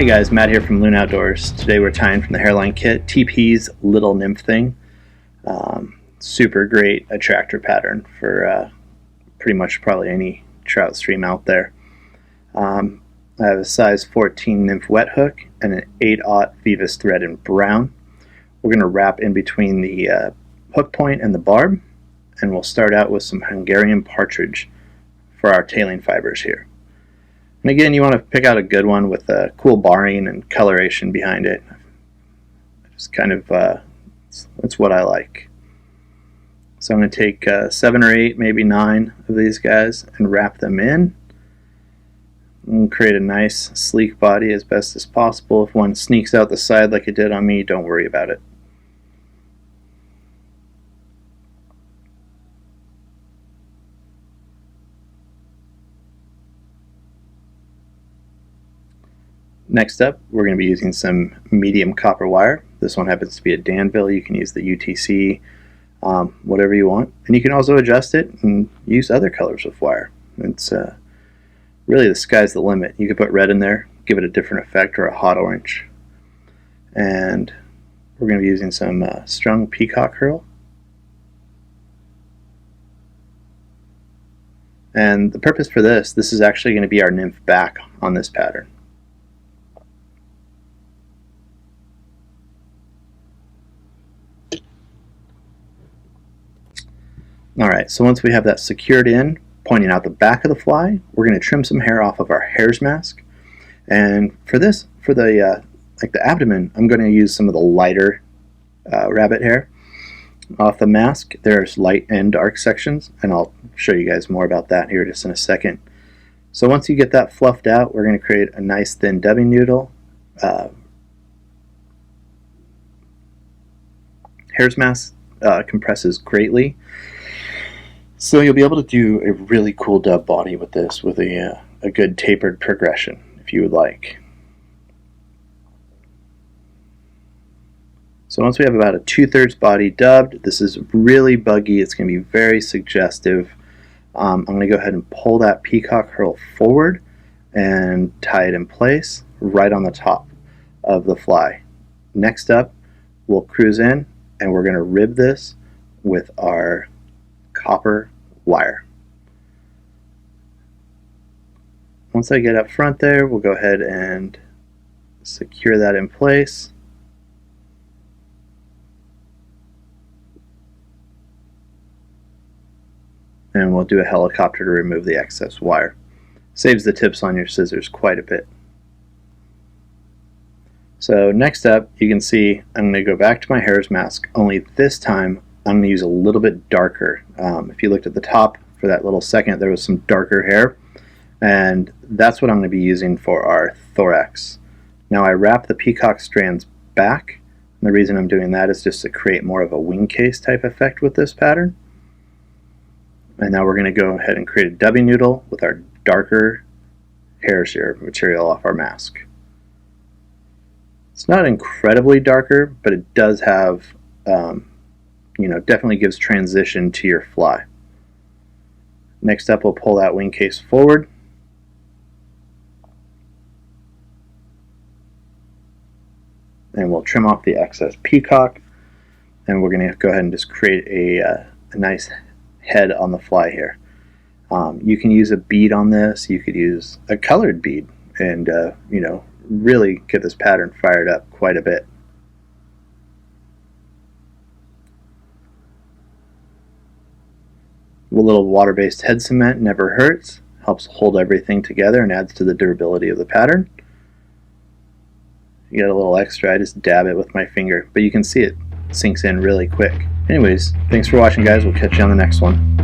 Hey guys, Matt here from Loon Outdoors. Today we're tying from the hairline kit TP's little nymph thing. Super great attractor pattern for pretty much probably any trout stream out there. I have a size 14 nymph wet hook and an 8/0 Vivus thread in brown. We're going to wrap in between the hook point and the barb, and we'll start out with some Hungarian partridge for our tailing fibers here. And again, you want to pick out a good one with a cool barring and coloration behind it. It's kind of, it's what I like. So I'm going to take 7 or 8, maybe 9 of these guys and wrap them in. And create a nice sleek body as best as possible. If one sneaks out the side like it did on me, don't worry about it. Next up, we're going to be using some medium copper wire. This one happens to be a Danville. You can use the UTC, whatever you want. And you can also adjust it and use other colors of wire. It's really the sky's the limit. You could put red in there, give it a different effect, or a hot orange. And we're going to be using some strung peacock herl. And the purpose for this is actually going to be our nymph back on this pattern. Alright, so once we have that secured in, pointing out the back of the fly, we're going to trim some hair off of our hare's mask. And for this, for the like the abdomen, I'm going to use some of the lighter rabbit hair off the mask. There's light and dark sections, and I'll show you guys more about that here just in a second. So once you get that fluffed out, we're going to create a nice thin dubbing noodle. Hare's mask compresses greatly, so you'll be able to do a really cool dub body with this, with a good tapered progression, if you would like. So once we have about a 2/3 body dubbed, this is really buggy. It's going to be very suggestive. I'm going to go ahead and pull that peacock herl forward and tie it in place right on the top of the fly. Next up, we'll cruise in, and we're going to rib this with our copper wire. Once I get up front there, we'll go ahead and secure that in place. And we'll do a helicopter to remove the excess wire. Saves the tips on your scissors quite a bit. So next up, you can see I'm going to go back to my hare's mask, only this time I'm going to use a little bit darker. If you looked at the top for that little second, there was some darker hair, and that's what I'm going to be using for our thorax. Now I wrap the peacock strands back, and the reason I'm doing that is just to create more of a wing case type effect with this pattern. And now we're going to go ahead and create a dubbing noodle with our darker hair shear material off our mask. It's not incredibly darker, but it does have, definitely gives transition to your fly. Next up, we'll pull that wing case forward. And we'll trim off the excess peacock. And we're going to go ahead and just create a nice head on the fly here. You can use a bead on this. You could use a colored bead and, really get this pattern fired up quite a bit. A little water-based head cement never hurts, helps hold everything together and adds to the durability of the pattern. You get a little extra, I just dab it with my finger, but you can see it sinks in really quick. Anyways, thanks for watching guys, we'll catch you on the next one.